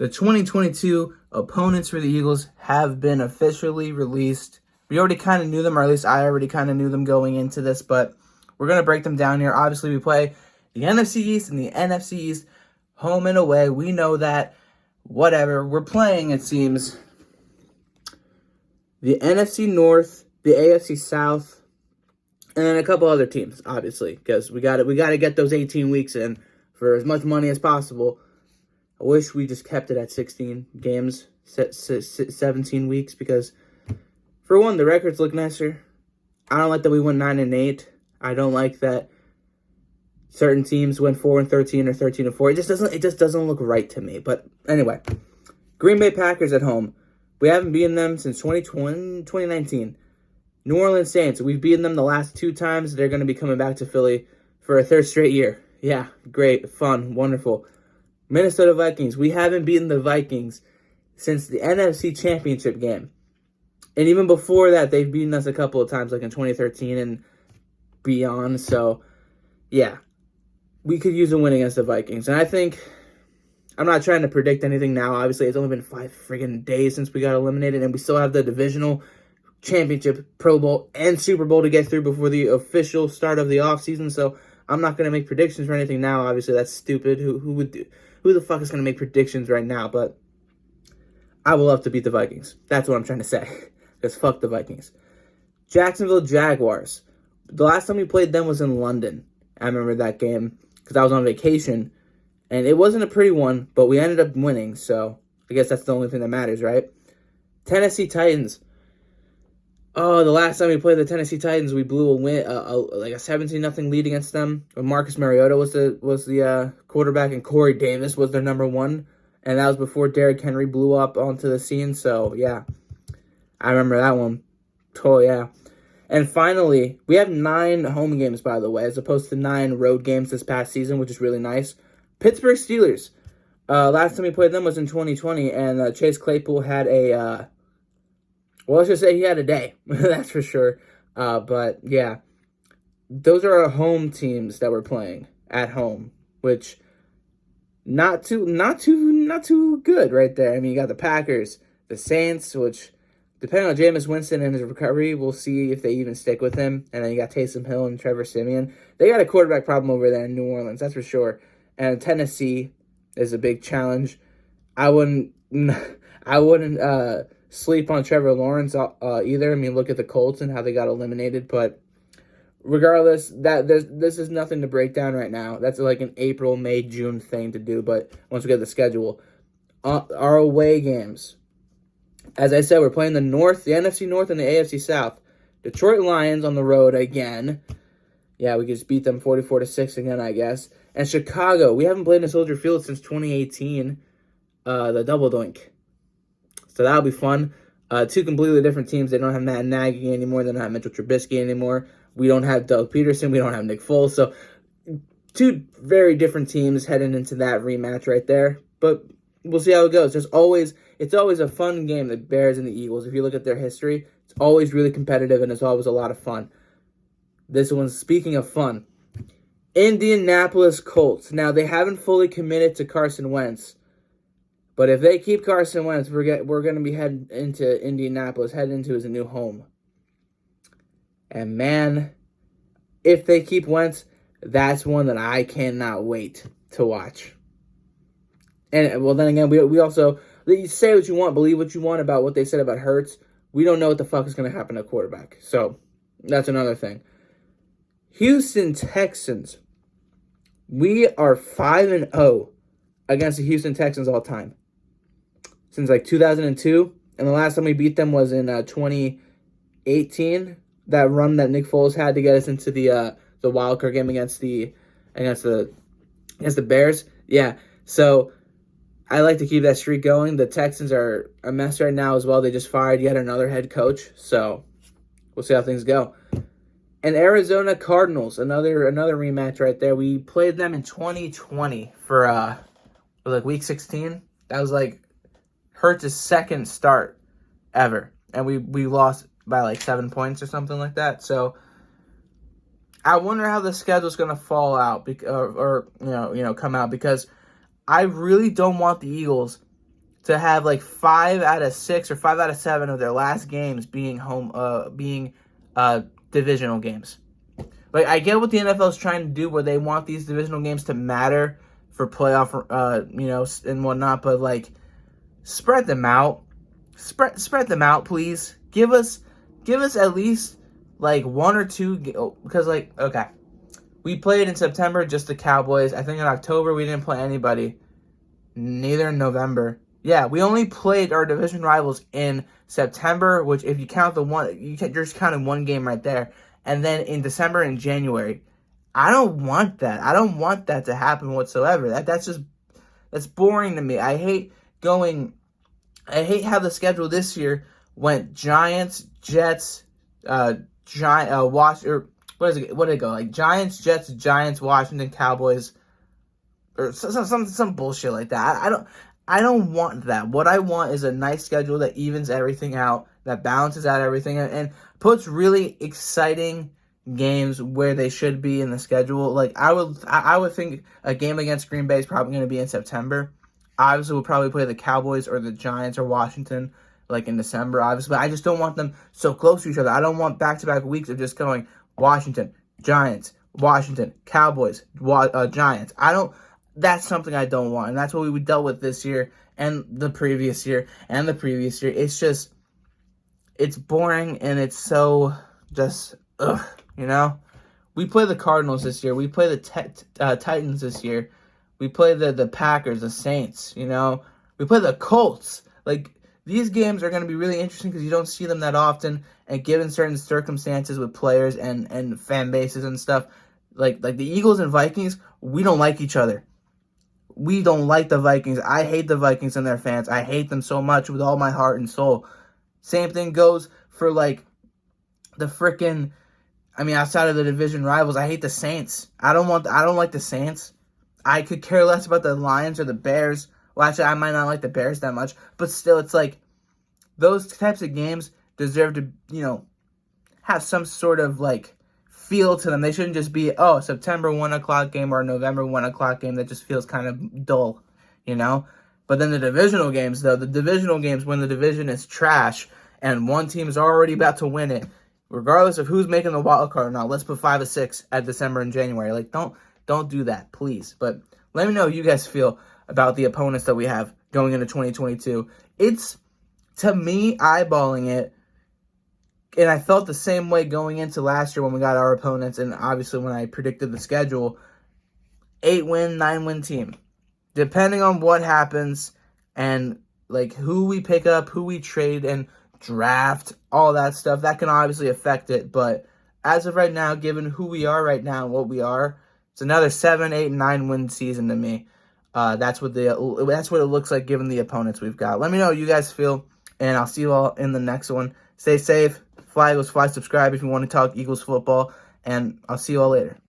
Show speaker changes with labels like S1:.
S1: The 2022 opponents for the Eagles have been officially released. We already kind of knew them, or at least I already kind of knew them going into this, but we're going to break them down here. Obviously, we play the NFC East and the NFC East home and away. We know that. Whatever. We're playing, it seems, the NFC North, the AFC South, and then a couple other teams, obviously, because we got to get those 18 weeks in for as much money as possible. I wish we just kept it at 16 games, 17 weeks, because for one, the records look nicer. I don't like that we went 9-8. I don't like that certain teams went 4-13 or 13-4. It just doesn't look right to me. But anyway, Green Bay Packers at home. We haven't beaten them since 2019. New Orleans Saints. We've beaten them the last 2 times. They're going to be coming back to Philly for a 3rd straight year. Yeah, great, fun, wonderful. Minnesota Vikings. We haven't beaten the Vikings since the NFC Championship game. And even before that, they've beaten us a couple of times, like in 2013 and beyond. So, yeah, we could use a win against the Vikings. And I think, I'm not trying to predict anything now. Obviously, it's only been 5 friggin' days since we got eliminated, and we still have the divisional championship, Pro Bowl, and Super Bowl to get through before the official start of the offseason. So, I'm not going to make predictions for anything now. Obviously, that's stupid. Who the fuck is going to make predictions right now? But I will love to beat the Vikings. That's what I'm trying to say. Because fuck the Vikings. Jacksonville Jaguars. The last time we played them was in London. I remember that game because I was on vacation. And it wasn't a pretty one, but we ended up winning. So I guess that's the only thing that matters, right? Tennessee Titans. Oh, the last time we played the Tennessee Titans, we blew a win, like a 17-0 lead against them. Marcus Mariota was the quarterback, and Corey Davis was their number 1, and that was before Derrick Henry blew up onto the scene. So yeah, I remember that one. Oh yeah, and finally, we have 9 home games, by the way, as opposed to 9 road games this past season, which is really nice. Pittsburgh Steelers. Last time we played them was in 2020, and Chase Claypool had a. Well, let's just say he had a day. That's for sure. But yeah, those are our home teams that we're playing at home, which not too good right there. I mean, you got the Packers, the Saints, which depending on Jameis Winston and his recovery, we'll see if they even stick with him. And then you got Taysom Hill and Trevor Siemian. They got a quarterback problem over there in New Orleans, that's for sure. And Tennessee is a big challenge. I wouldn't sleep on Trevor Lawrence either. I mean, look at the Colts and how they got eliminated. But regardless, this is nothing to break down right now. That's like an April, May, June thing to do. But once we get the schedule, our away games. As I said, we're playing the NFC North and the AFC South. Detroit Lions on the road again. Yeah, we just beat them 44-6 again, I guess. And Chicago. We haven't played in Soldier Field since 2018. The Double Doink. So that'll be fun. 2 completely different teams. They don't have Matt Nagy anymore. They don't have Mitchell Trubisky anymore. We don't have Doug Peterson. We don't have Nick Foles. So 2 very different teams heading into that rematch right there. But we'll see how it goes. It's always a fun game, the Bears and the Eagles. If you look at their history, it's always really competitive, and it's always a lot of fun. This one's, speaking of fun, Indianapolis Colts. Now, they haven't fully committed to Carson Wentz. But if they keep Carson Wentz, we're going to be heading into Indianapolis, heading into his new home. And man, if they keep Wentz, that's one that I cannot wait to watch. And, well, then again, we also, you say what you want, believe what you want about what they said about Hurts. We don't know what the fuck is going to happen to quarterback. So, that's another thing. Houston Texans. We are 5-0 against the Houston Texans all time. Since like 2002, and the last time we beat them was in 2018. That run that Nick Foles had to get us into the wild card game against the Bears. Yeah, so I like to keep that streak going. The Texans are a mess right now as well. They just fired yet another head coach, so we'll see how things go. And Arizona Cardinals, another rematch right there. We played them in 2020 for like week 16. That was like Hurts' second start ever, and we lost by like 7 points or something like that. So I wonder how the schedule's going to fall out, or come out, because I really don't want the Eagles to have like 5 out of 6 or 5 out of 7 of their last games being divisional games. Like, I get what the NFL is trying to do, where they want these divisional games to matter for playoff, and whatnot. But like, spread them out, spread them out, please. Give us at least like 1 or 2, because like, okay, we played in September just the Cowboys. I think in October we didn't play anybody. Neither in November. Yeah, we only played our division rivals in September, which if you count you're just counting one game right there. And then in December and January. I don't want that. I don't want that to happen whatsoever. That's boring to me. I hate how the schedule this year went Giants, Jets, what did it go? Like Giants, Jets, Giants, Washington, Cowboys, or some bullshit like that. I don't want that. What I want is a nice schedule that evens everything out, that balances out everything, and puts really exciting games where they should be in the schedule. Like, I would think a game against Green Bay is probably going to be in September. Obviously, we'll probably play the Cowboys or the Giants or Washington like in December, obviously. But I just don't want them so close to each other. I don't want back-to-back weeks of just going Washington, Giants, Washington, Cowboys, Giants. That's something I don't want. And that's what we dealt with this year and the previous year and the previous year. It's just, it's boring and it's so just, We play the Cardinals this year. We play the Titans this year. We play the Packers, the Saints, We play the Colts. Like, these games are going to be really interesting because you don't see them that often. And given certain circumstances with players and fan bases and stuff, like the Eagles and Vikings, we don't like each other. We don't like the Vikings. I hate the Vikings and their fans. I hate them so much with all my heart and soul. Same thing goes for, like, the freaking, outside of the division rivals, I hate the Saints. I don't like the Saints. I could care less about the Lions or the Bears. Well, actually, I might not like the Bears that much. But still, it's like, those types of games deserve to, have some sort of, like, feel to them. They shouldn't just be, September 1 o'clock game or a November 1 o'clock game that just feels kind of dull, But then the divisional games, though, when the division is trash and one team is already about to win it, regardless of who's making the wild card or not, let's put 5 or 6 at December and January. Like, don't do that, please. But let me know how you guys feel about the opponents that we have going into 2022. It's, to me, eyeballing it, and I felt the same way going into last year when we got our opponents, and obviously when I predicted the schedule, 8-win, 9-win team. Depending on what happens and, like, who we pick up, who we trade and draft, all that stuff, that can obviously affect it. But as of right now, given who we are right now and what we are, it's another 7, 8, 9-win season to me. That's what it looks like given the opponents we've got. Let me know how you guys feel, and I'll see you all in the next one. Stay safe. Fly Eagles Fly. Subscribe if you want to talk Eagles football, and I'll see you all later.